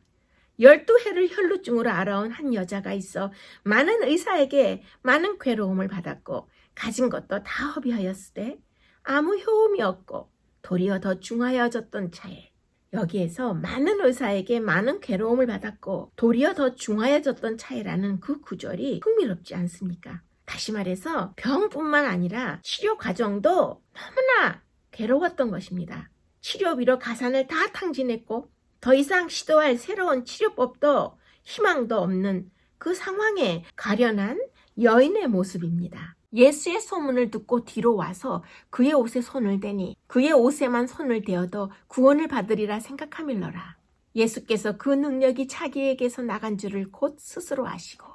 12해를 혈루증으로 앓아온 한 여자가 있어 많은 의사에게 많은 괴로움을 받았고 가진 것도 다 허비하였으되 아무 효험이 없고 도리어 더 중하여졌던 차에 여기에서 많은 의사에게 많은 괴로움을 받았고 도리어 더 중하여졌던 차에라는 그 구절이 흥미롭지 않습니까? 다시 말해서 병뿐만 아니라 치료 과정도 너무나 괴로웠던 것입니다. 치료비로 가산을 다 탕진했고 더 이상 시도할 새로운 치료법도 희망도 없는 그 상황에 가련한 여인의 모습입니다. 예수의 소문을 듣고 뒤로 와서 그의 옷에 손을 대니 그의 옷에만 손을 대어도 구원을 받으리라 생각함일러라. 예수께서 그 능력이 자기에게서 나간 줄을 곧 스스로 아시고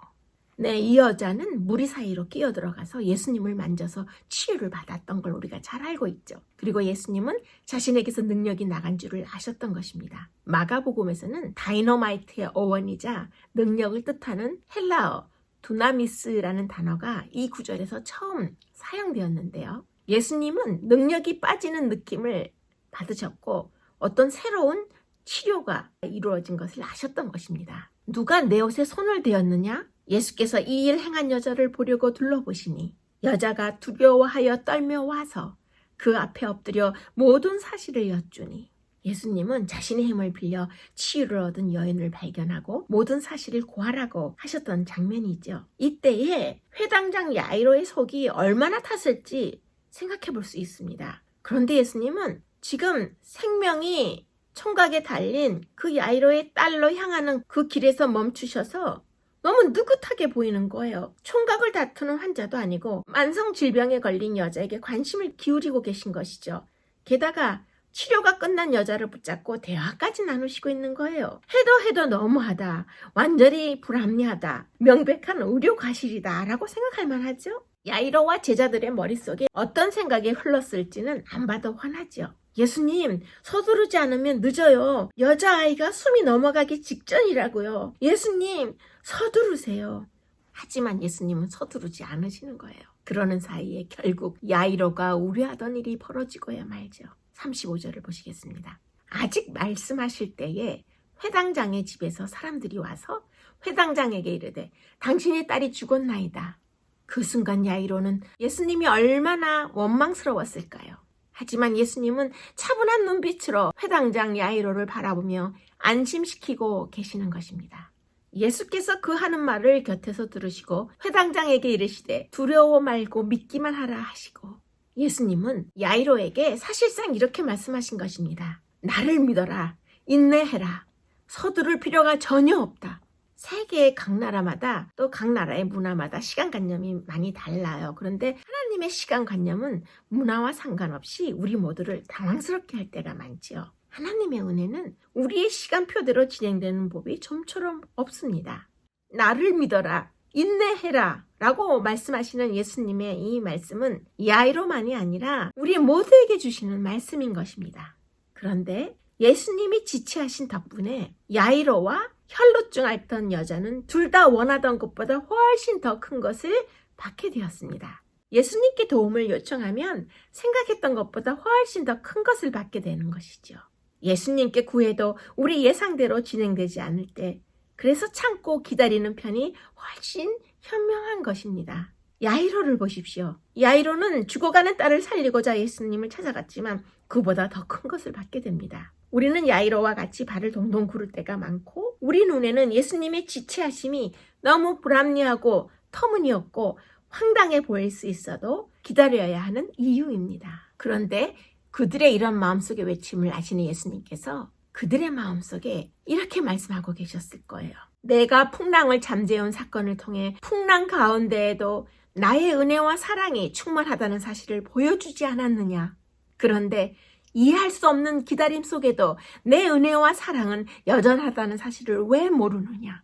이 여자는 무리 사이로 끼어들어가서 예수님을 만져서 치유를 받았던 걸 우리가 잘 알고 있죠. 그리고 예수님은 자신에게서 능력이 나간 줄을 아셨던 것입니다. 마가복음에서는 다이너마이트의 어원이자 능력을 뜻하는 헬라어 두나미스라는 단어가 이 구절에서 처음 사용되었는데요. 예수님은 능력이 빠지는 느낌을 받으셨고 어떤 새로운 치료가 이루어진 것을 아셨던 것입니다. 누가 내 옷에 손을 대었느냐? 예수께서 이 일 행한 여자를 보려고 둘러보시니 여자가 두려워하여 떨며 와서 그 앞에 엎드려 모든 사실을 여쭈니 예수님은 자신의 힘을 빌려 치유를 얻은 여인을 발견하고 모든 사실을 고하라고 하셨던 장면이죠. 이때에 회당장 야이로의 속이 얼마나 탔을지 생각해 볼 수 있습니다. 그런데 예수님은 지금 생명이 총각에 달린 그 야이로의 딸로 향하는 그 길에서 멈추셔서 너무 느긋하게 보이는 거예요. 총각을 다투는 환자도 아니고 만성 질병에 걸린 여자에게 관심을 기울이고 계신 것이죠. 게다가 치료가 끝난 여자를 붙잡고 대화까지 나누시고 있는 거예요. 해도 너무하다. 완전히 불합리하다. 명백한 의료 과실이다. 라고 생각할 만하죠. 야이로와 제자들의 머릿속에 어떤 생각이 흘렀을지는 안 봐도 훤하죠. 예수님, 서두르지 않으면 늦어요. 여자아이가 숨이 넘어가기 직전이라고요. 예수님, 서두르세요. 하지만 예수님은 서두르지 않으시는 거예요. 그러는 사이에 결국 야이로가 우려하던 일이 벌어지고야 말죠. 35절을 보시겠습니다. 아직 말씀하실 때에 회당장의 집에서 사람들이 와서 회당장에게 이르되 당신의 딸이 죽었나이다. 그 순간 야이로는 예수님이 얼마나 원망스러웠을까요? 하지만 예수님은 차분한 눈빛으로 회당장 야이로를 바라보며 안심시키고 계시는 것입니다. 예수께서 그 하는 말을 곁에서 들으시고 회당장에게 이르시되 두려워 말고 믿기만 하라 하시고 예수님은 야이로에게 사실상 이렇게 말씀하신 것입니다. 나를 믿어라. 인내해라. 서두를 필요가 전혀 없다. 세계의 각 나라마다 또 각 나라의 문화마다 시간관념이 많이 달라요. 그런데 하나님의 시간관념은 문화와 상관없이 우리 모두를 당황스럽게 할 때가 많지요. 하나님의 은혜는 우리의 시간표대로 진행되는 법이 좀처럼 없습니다. 나를 믿어라. 인내해라 라고 말씀하시는 예수님의 이 말씀은 야이로만이 아니라 우리 모두에게 주시는 말씀인 것입니다. 그런데 예수님이 지체하신 덕분에 야이로와 혈루증 앓던 여자는 둘 다 원하던 것보다 훨씬 더 큰 것을 받게 되었습니다. 예수님께 도움을 요청하면 생각했던 것보다 훨씬 더 큰 것을 받게 되는 것이죠. 예수님께 구해도 우리 예상대로 진행되지 않을 때, 그래서 참고 기다리는 편이 훨씬 현명한 것입니다. 야이로를 보십시오. 야이로는 죽어가는 딸을 살리고자 예수님을 찾아갔지만 그보다 더 큰 것을 받게 됩니다. 우리는 야이로와 같이 발을 동동 구를 때가 많고, 우리 눈에는 예수님의 지체하심이 너무 불합리하고 터무니없고 황당해 보일 수 있어도 기다려야 하는 이유입니다. 그런데 그들의 이런 마음속의 외침을 아시는 예수님께서 그들의 마음속에 이렇게 말씀하고 계셨을 거예요. 내가 풍랑을 잠재운 사건을 통해 풍랑 가운데에도 나의 은혜와 사랑이 충만하다는 사실을 보여주지 않았느냐. 그런데 이해할 수 없는 기다림 속에도 내 은혜와 사랑은 여전하다는 사실을 왜 모르느냐.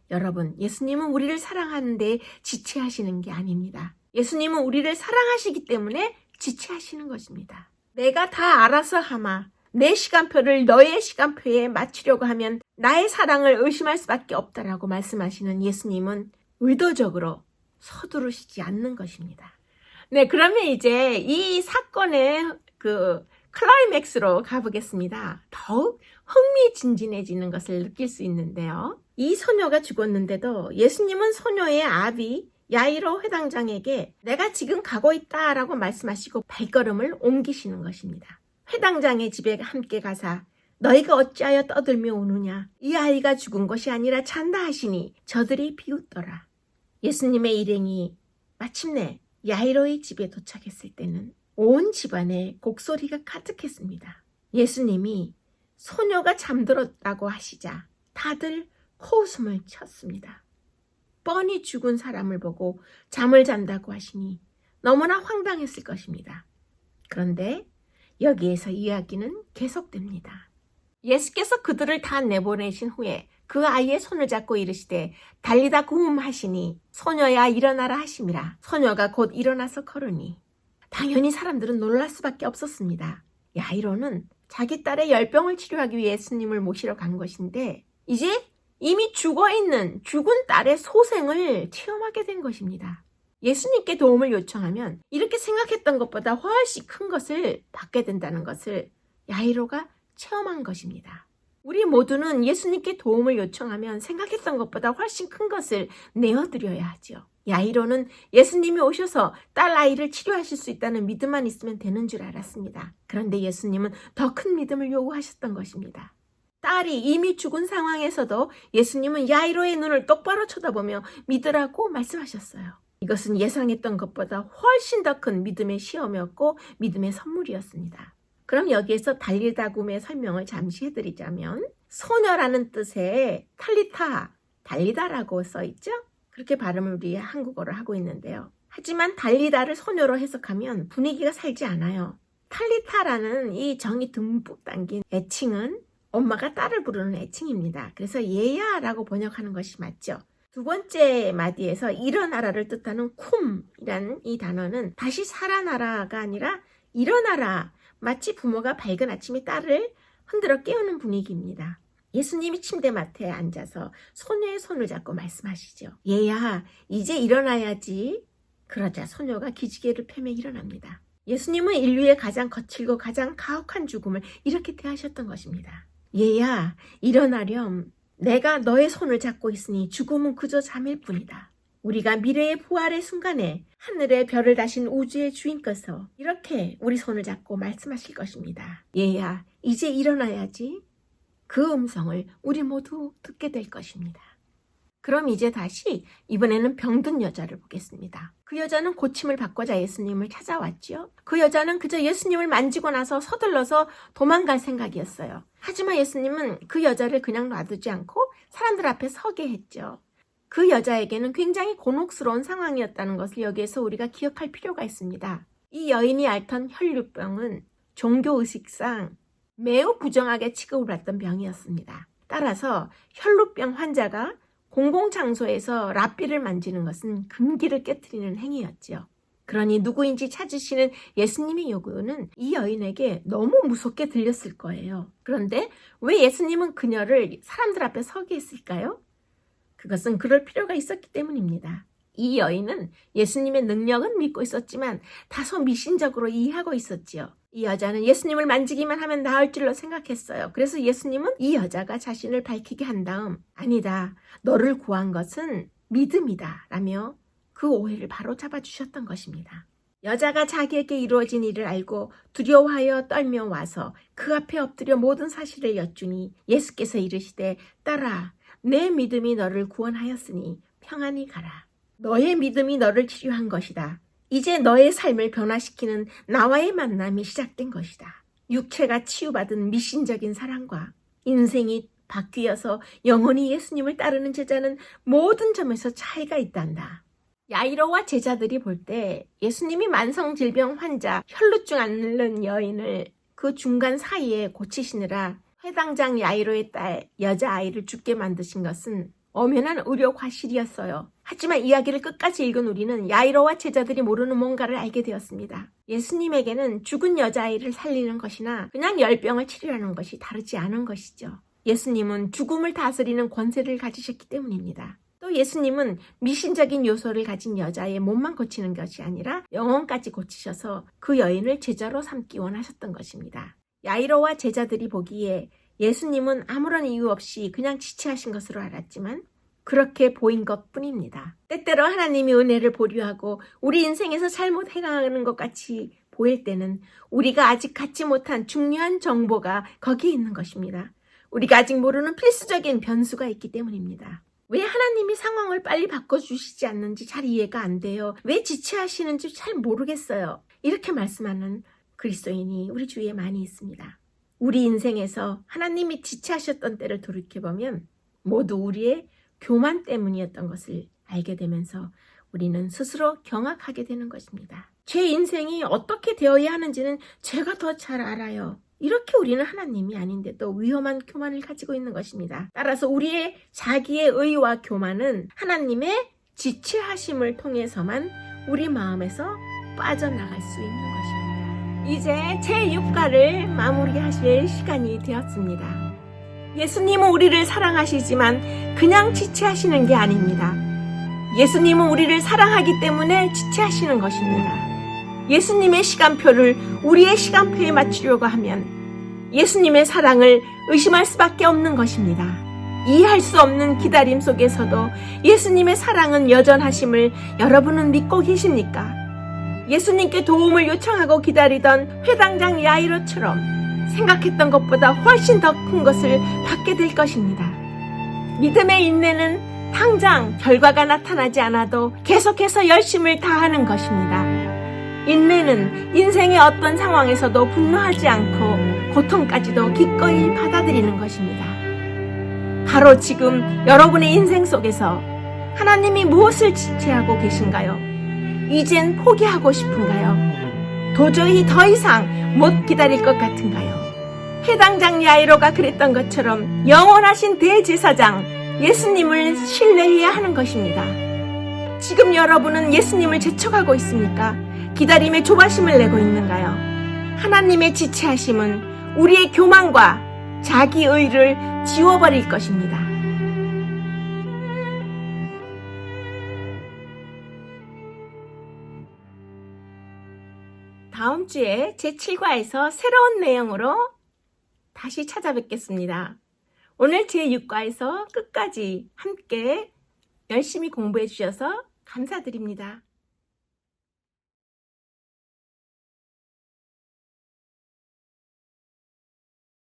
여러분, 예수님은 우리를 사랑하는데 지체하시는 게 아닙니다. 예수님은 우리를 사랑하시기 때문에 지체하시는 것입니다. 내가 다 알아서 하마. 내 시간표를 너의 시간표에 맞추려고 하면 나의 사랑을 의심할 수밖에 없다라고 말씀하시는 예수님은 의도적으로 서두르시지 않는 것입니다. 네, 그러면 이제 이 사건의 클라이맥스로 가보겠습니다. 더욱 흥미진진해지는 것을 느낄 수 있는데요. 이 소녀가 죽었는데도 예수님은 소녀의 아비 야이로 회당장에게 내가 지금 가고 있다라고 말씀하시고 발걸음을 옮기시는 것입니다. 회당장의 집에 함께 가사 너희가 어찌하여 떠들며 오느냐. 이 아이가 죽은 것이 아니라 잔다 하시니 저들이 비웃더라. 예수님의 일행이 마침내 야이로의 집에 도착했을 때는 온 집안에 곡소리가 가득했습니다. 예수님이 소녀가 잠들었다고 하시자 다들 코웃음을 쳤습니다. 뻔히 죽은 사람을 보고 잠을 잔다고 하시니 너무나 황당했을 것입니다. 그런데 여기에서 이야기는 계속됩니다. 예수께서 그들을 다 내보내신 후에 그 아이의 손을 잡고 이르시되 달리다 굼 하시니 소녀야 일어나라 하심이라. 소녀가 곧 일어나서 걸으니 당연히 사람들은 놀랄 수밖에 없었습니다. 야이로는 자기 딸의 열병을 치료하기 위해 예수님을 모시러 간 것인데 이제 이미 죽어있는 죽은 딸의 소생을 체험하게 된 것입니다. 예수님께 도움을 요청하면 이렇게 생각했던 것보다 훨씬 큰 것을 받게 된다는 것을 야이로가 체험한 것입니다. 우리 모두는 예수님께 도움을 요청하면 생각했던 것보다 훨씬 큰 것을 내어드려야 하죠. 야이로는 예수님이 오셔서 딸 아이를 치료하실 수 있다는 믿음만 있으면 되는 줄 알았습니다. 그런데 예수님은 더 큰 믿음을 요구하셨던 것입니다. 딸이 이미 죽은 상황에서도 예수님은 야이로의 눈을 똑바로 쳐다보며 믿으라고 말씀하셨어요. 이것은 예상했던 것보다 훨씬 더 큰 믿음의 시험이었고 믿음의 선물이었습니다. 그럼 여기에서 달리다굼의 설명을 잠시 해드리자면 소녀라는 뜻의 탈리타, 달리다라고 써있죠? 그렇게 발음을 우리 한국어로 하고 있는데요. 하지만 달리다를 소녀로 해석하면 분위기가 살지 않아요. 탈리타라는 이 정이 듬뿍 담긴 애칭은 엄마가 딸을 부르는 애칭입니다. 그래서 얘야라고 번역하는 것이 맞죠. 두 번째 마디에서 일어나라를 뜻하는 쿰이라는 이 단어는 다시 살아나라가 아니라 일어나라. 마치 부모가 밝은 아침에 딸을 흔들어 깨우는 분위기입니다. 예수님이 침대맡에 앉아서 소녀의 손을 잡고 말씀하시죠. 얘야, 이제 일어나야지. 그러자 소녀가 기지개를 펴며 일어납니다. 예수님은 인류의 가장 거칠고 가장 가혹한 죽음을 이렇게 대하셨던 것입니다. 얘야, 일어나렴. 내가 너의 손을 잡고 있으니 죽음은 그저 잠일 뿐이다. 우리가 미래의 부활의 순간에 하늘의 별을 다신 우주의 주인께서 이렇게 우리 손을 잡고 말씀하실 것입니다. 얘야, 이제 일어나야지. 그 음성을 우리 모두 듣게 될 것입니다. 그럼 이제 다시 이번에는 병든 여자를 보겠습니다. 그 여자는 고침을 받고자 예수님을 찾아왔죠. 그 여자는 그저 예수님을 만지고 나서 서둘러서 도망갈 생각이었어요. 하지만 예수님은 그 여자를 그냥 놔두지 않고 사람들 앞에 서게 했죠. 그 여자에게는 굉장히 곤혹스러운 상황이었다는 것을 여기에서 우리가 기억할 필요가 있습니다. 이 여인이 앓던 혈류병은 종교의식상 매우 부정하게 취급을 받던 병이었습니다. 따라서 혈루병 환자가 공공장소에서 랍비를 만지는 것은 금기를 깨트리는 행위였죠. 그러니 누구인지 찾으시는 예수님의 요구는 이 여인에게 너무 무섭게 들렸을 거예요. 그런데 왜 예수님은 그녀를 사람들 앞에 서게 했을까요? 그것은 그럴 필요가 있었기 때문입니다. 이 여인은 예수님의 능력은 믿고 있었지만 다소 미신적으로 이해하고 있었지요. 이 여자는 예수님을 만지기만 하면 나을 줄로 생각했어요. 그래서 예수님은 이 여자가 자신을 밝히게 한 다음 아니다, 너를 구한 것은 믿음이다 라며 그 오해를 바로 잡아주셨던 것입니다. 여자가 자기에게 이루어진 일을 알고 두려워하여 떨며 와서 그 앞에 엎드려 모든 사실을 여쭈니 예수께서 이르시되 딸아, 내 믿음이 너를 구원하였으니 평안히 가라. 너의 믿음이 너를 치료한 것이다. 이제 너의 삶을 변화시키는 나와의 만남이 시작된 것이다. 육체가 치유받은 미신적인 사랑과 인생이 바뀌어서 영원히 예수님을 따르는 제자는 모든 점에서 차이가 있단다. 야이로와 제자들이 볼 때 예수님이 만성질병 환자 혈루증 앓는 여인을 그 중간 사이에 고치시느라 회당장 야이로의 딸 여자아이를 죽게 만드신 것은 엄연한 의료 과실이었어요. 하지만 이야기를 끝까지 읽은 우리는 야이로와 제자들이 모르는 뭔가를 알게 되었습니다. 예수님에게는 죽은 여자아이를 살리는 것이나 그냥 열병을 치료하는 것이 다르지 않은 것이죠. 예수님은 죽음을 다스리는 권세를 가지셨기 때문입니다. 또 예수님은 미신적인 요소를 가진 여자의 몸만 고치는 것이 아니라 영혼까지 고치셔서 그 여인을 제자로 삼기 원하셨던 것입니다. 야이로와 제자들이 보기에 예수님은 아무런 이유 없이 그냥 지체하신 것으로 알았지만 그렇게 보인 것뿐입니다. 때때로 하나님이 은혜를 보류하고 우리 인생에서 잘못 행하는 것 같이 보일 때는 우리가 아직 갖지 못한 중요한 정보가 거기에 있는 것입니다. 우리가 아직 모르는 필수적인 변수가 있기 때문입니다. 왜 하나님이 상황을 빨리 바꿔주시지 않는지 잘 이해가 안 돼요. 왜 지체하시는지 잘 모르겠어요. 이렇게 말씀하는 그리스도인이 우리 주위에 많이 있습니다. 우리 인생에서 하나님이 지체하셨던 때를 돌이켜보면 모두 우리의 교만 때문이었던 것을 알게 되면서 우리는 스스로 경악하게 되는 것입니다. 제 인생이 어떻게 되어야 하는지는 제가 더 잘 알아요. 이렇게 우리는 하나님이 아닌데도 위험한 교만을 가지고 있는 것입니다. 따라서 우리의 자기의 의와 교만은 하나님의 지체하심을 통해서만 우리 마음에서 빠져나갈 수 있는 것입니다. 이제 제6가를 마무리하실 시간이 되었습니다. 예수님은 우리를 사랑하시지만 그냥 지체하시는 게 아닙니다. 예수님은 우리를 사랑하기 때문에 지체하시는 것입니다. 예수님의 시간표를 우리의 시간표에 맞추려고 하면 예수님의 사랑을 의심할 수밖에 없는 것입니다. 이해할 수 없는 기다림 속에서도 예수님의 사랑은 여전하심을 여러분은 믿고 계십니까? 예수님께 도움을 요청하고 기다리던 회당장 야이로처럼 생각했던 것보다 훨씬 더 큰 것을 받게 될 것입니다. 믿음의 인내는 당장 결과가 나타나지 않아도 계속해서 열심을 다하는 것입니다. 인내는 인생의 어떤 상황에서도 분노하지 않고 고통까지도 기꺼이 받아들이는 것입니다. 바로 지금 여러분의 인생 속에서 하나님이 무엇을 지체하고 계신가요? 이젠 포기하고 싶은가요? 도저히 더 이상 못 기다릴 것 같은가요? 회당장 야이로가 그랬던 것처럼 영원하신 대제사장 예수님을 신뢰해야 하는 것입니다. 지금 여러분은 예수님을 재촉하고 있습니까? 기다림의 조바심을 내고 있는가요? 하나님의 지체하심은 우리의 교만과 자기의를 지워버릴 것입니다. 다음 주에 제7과에서 새로운 내용으로 다시 찾아뵙겠습니다. 오늘 제6과에서 끝까지 함께 열심히 공부해 주셔서 감사드립니다.